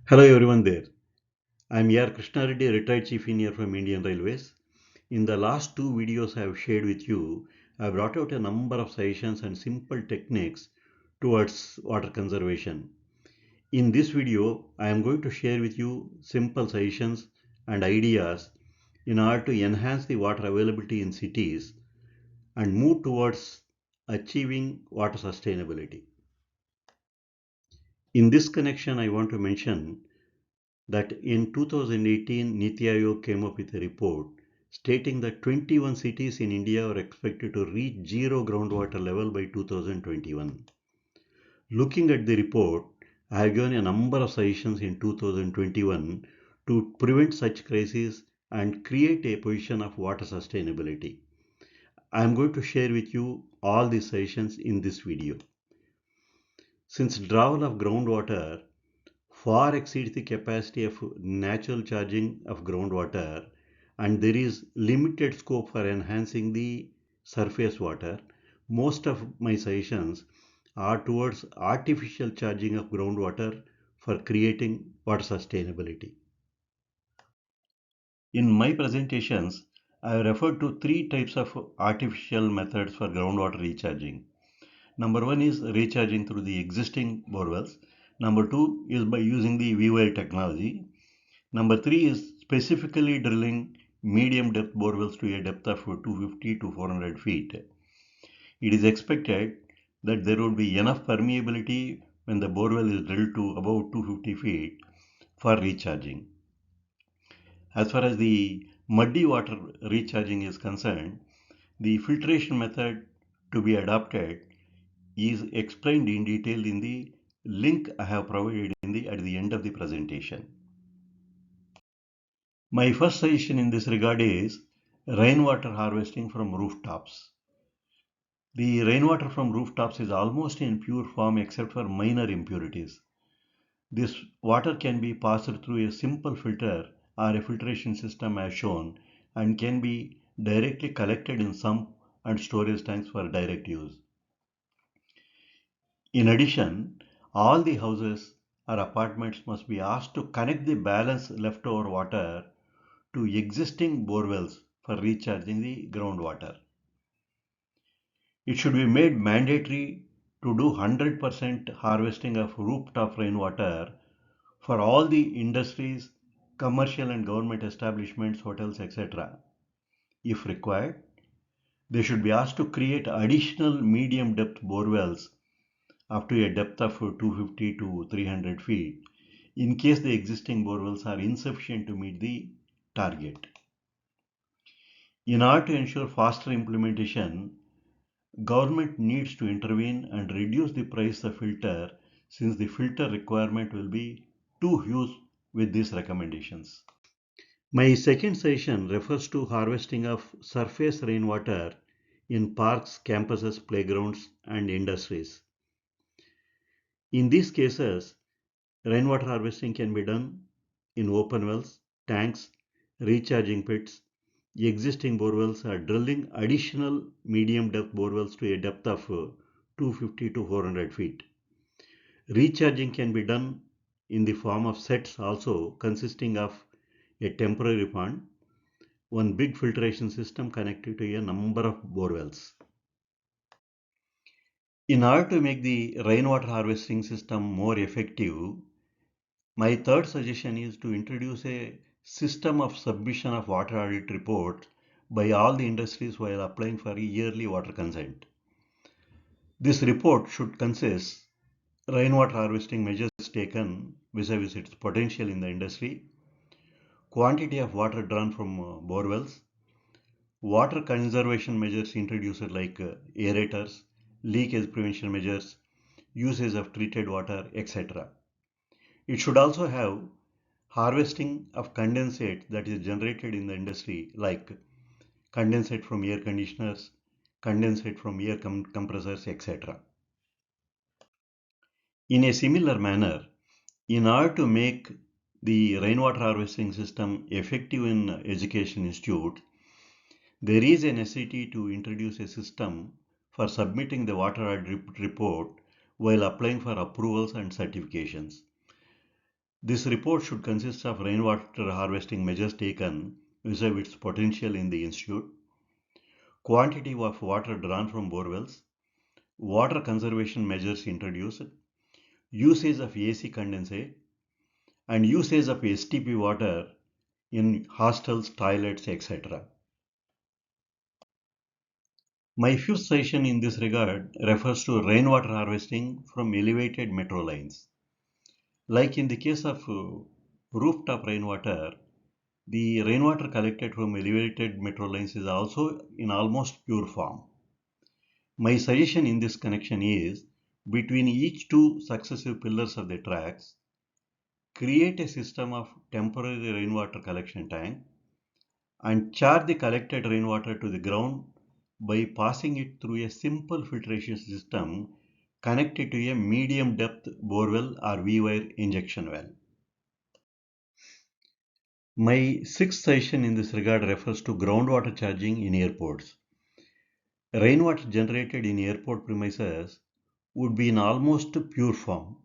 Hello everyone there. I am R. Krishna Reddy, retired chief engineer from Indian Railways. In the last two videos I have shared with you, I brought out a number of suggestions and simple techniques towards water conservation. In this video, I am going to share with you simple suggestions and ideas in order to enhance the water availability in cities and move towards achieving water sustainability. In this connection, I want to mention that in 2018, Niti Aayog came up with a report stating that 21 cities in India are expected to reach zero groundwater level by 2021. Looking at the report, I have given a number of suggestions in 2021 to prevent such crises and create a position of water sustainability. I am going to share with you all these suggestions in this video. Since drawal of groundwater far exceeds the capacity of natural charging of groundwater and there is limited scope for enhancing the surface water, most of my suggestions are towards artificial charging of groundwater for creating water sustainability. In my presentations, I have referred to three types of artificial methods for groundwater recharging. Number one is recharging through the existing borewells. Number two is by using the VY technology. Number three is specifically drilling medium depth borewells to a depth of 250 to 400 feet. It is expected that there would be enough permeability when the borewell is drilled to about 250 feet for recharging. As far as the muddy water recharging is concerned, the filtration method to be adopted is explained in detail in the link I have provided at the end of the presentation. My first suggestion in this regard is rainwater harvesting from rooftops. The rainwater from rooftops is almost in pure form except for minor impurities. This water can be passed through a simple filter or a filtration system as shown and can be directly collected in sump and storage tanks for direct use. In addition, all the houses or apartments must be asked to connect the balance leftover water to existing borewells for recharging the groundwater. It should be made mandatory to do 100% harvesting of rooftop rainwater for all the industries, commercial and government establishments, hotels, etc. If required, they should be asked to create additional medium depth borewells up to a depth of 250 to 300 feet in case the existing borewells are insufficient to meet the target. In order to ensure faster implementation, government needs to intervene and reduce the price of filter since the filter requirement will be too huge with these recommendations. My second suggestion refers to harvesting of surface rainwater in parks, campuses, playgrounds, and industries. In these cases, rainwater harvesting can be done in open wells, tanks, recharging pits. Existing borewells are drilling additional medium depth borewells to a depth of 250 to 400 feet. Recharging can be done in the form of sets also consisting of a temporary pond, one big filtration system connected to a number of borewells. In order to make the rainwater harvesting system more effective, my third suggestion is to introduce a system of submission of water audit reports by all the industries while applying for a yearly water consent. This report should consist rainwater harvesting measures taken vis-a-vis its potential in the industry, quantity of water drawn from borewells, water conservation measures introduced like aerators, leakage prevention measures, usage of treated water, etc. It should also have harvesting of condensate that is generated in the industry like condensate from air conditioners, condensate from air compressors, etc. In a similar manner, in order to make the rainwater harvesting system effective in education institutes, there is a necessity to introduce a system for submitting the water audit report while applying for approvals and certifications. This report should consist of rainwater harvesting measures taken vis-a-vis its potential in the institute, quantity of water drawn from borewells, water conservation measures introduced, usage of AC condensate, and usage of STP water in hostels, toilets, etc. My fifth session in this regard refers to rainwater harvesting from elevated metro lines. Like in the case of rooftop rainwater, the rainwater collected from elevated metro lines is also in almost pure form. My suggestion in this connection is, between each two successive pillars of the tracks, create a system of temporary rainwater collection tank and charge the collected rainwater to the ground by passing it through a simple filtration system connected to a medium depth borewell or V-wire injection well. My sixth session in this regard refers to groundwater charging in airports. Rainwater generated in airport premises would be in almost pure form.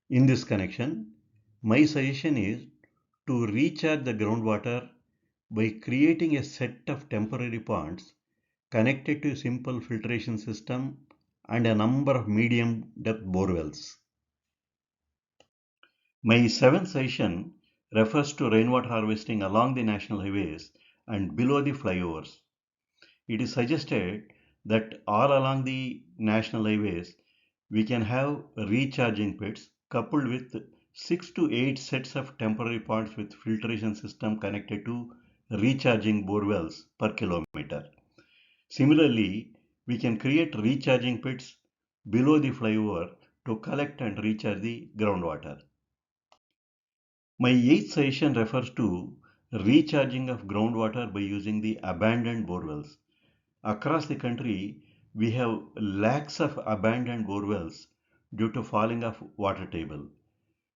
In this connection, my suggestion is to recharge the groundwater by creating a set of temporary ponds connected to a simple filtration system and a number of medium depth borewells. My seventh session refers to rainwater harvesting along the national highways and below the flyovers. It is suggested that all along the national highways we can have recharging pits coupled with 6 to 8 sets of temporary ponds with filtration system connected to recharging borewells per kilometer. Similarly, we can create recharging pits below the flyover to collect and recharge the groundwater. My eighth session refers to recharging of groundwater by using the abandoned borewells. Across the country, we have lakhs of abandoned borewells due to falling of water table.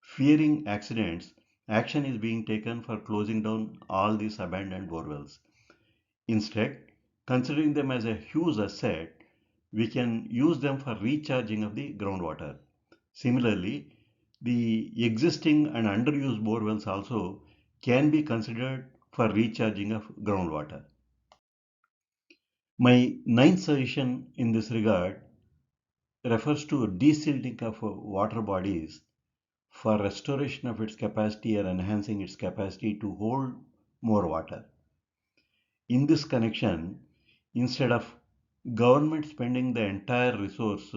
Fearing accidents, action is being taken for closing down all these abandoned borewells. Instead, considering them as a huge asset, we can use them for recharging of the groundwater. Similarly, the existing and underused borewells also can be considered for recharging of groundwater. My ninth suggestion in this regard refers to desilting of water bodies for restoration of its capacity or enhancing its capacity to hold more water. In this connection, instead of government spending the entire resource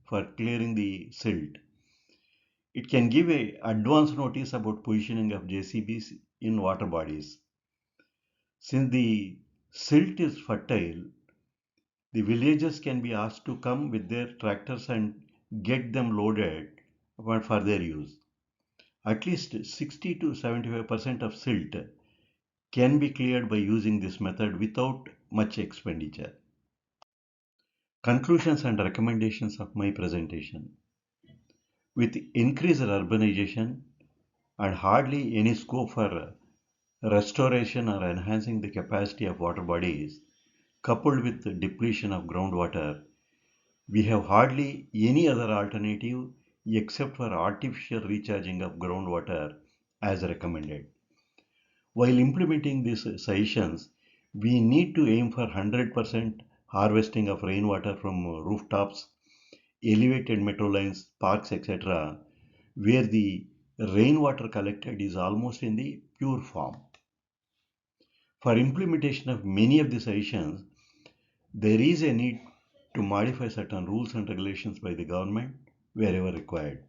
for clearing the silt, it can give a advance notice about positioning of JCBs in water bodies. Since the silt is fertile, the villagers can be asked to come with their tractors and get them loaded for their use. At least 60 to 75% of silt can be cleared by using this method without much expenditure. Conclusions and recommendations of my presentation. With increased urbanization and hardly any scope for restoration or enhancing the capacity of water bodies, coupled with the depletion of groundwater, we have hardly any other alternative except for artificial recharging of groundwater as recommended. While implementing these suggestions, we need to aim for 100% harvesting of rainwater from rooftops, elevated metro lines, parks, etc., where the rainwater collected is almost in the pure form. For implementation of many of the suggestions, there is a need to modify certain rules and regulations by the government wherever required.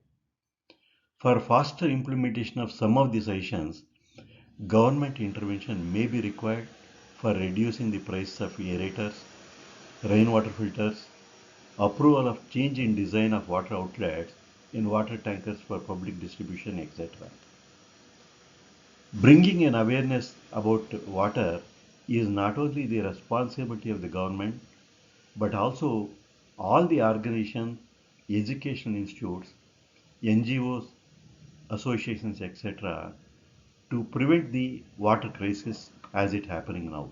For faster implementation of some of the suggestions, government intervention may be required for reducing the price of aerators, rainwater filters, approval of change in design of water outlets in water tankers for public distribution, etc. Bringing an awareness about water is not only the responsibility of the government but also all the organizations, educational institutes, NGOs, associations, etc., to prevent the water crisis as it happening now.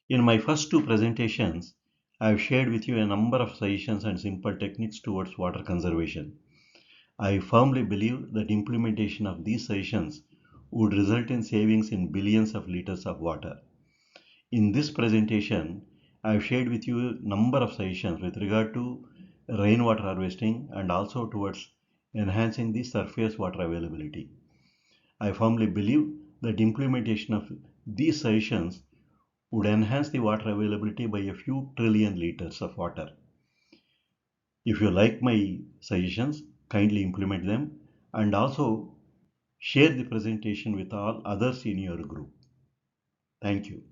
In my first two presentations, I have shared with you a number of suggestions and simple techniques towards water conservation. I firmly believe that implementation of these suggestions would result in savings in billions of liters of water. In this presentation, I have shared with you a number of suggestions with regard to rainwater harvesting and also towards enhancing the surface water availability. I firmly believe that implementation of these suggestions would enhance the water availability by a few trillion liters of water. If you like my suggestions, kindly implement them and also share the presentation with all others in your group. Thank you.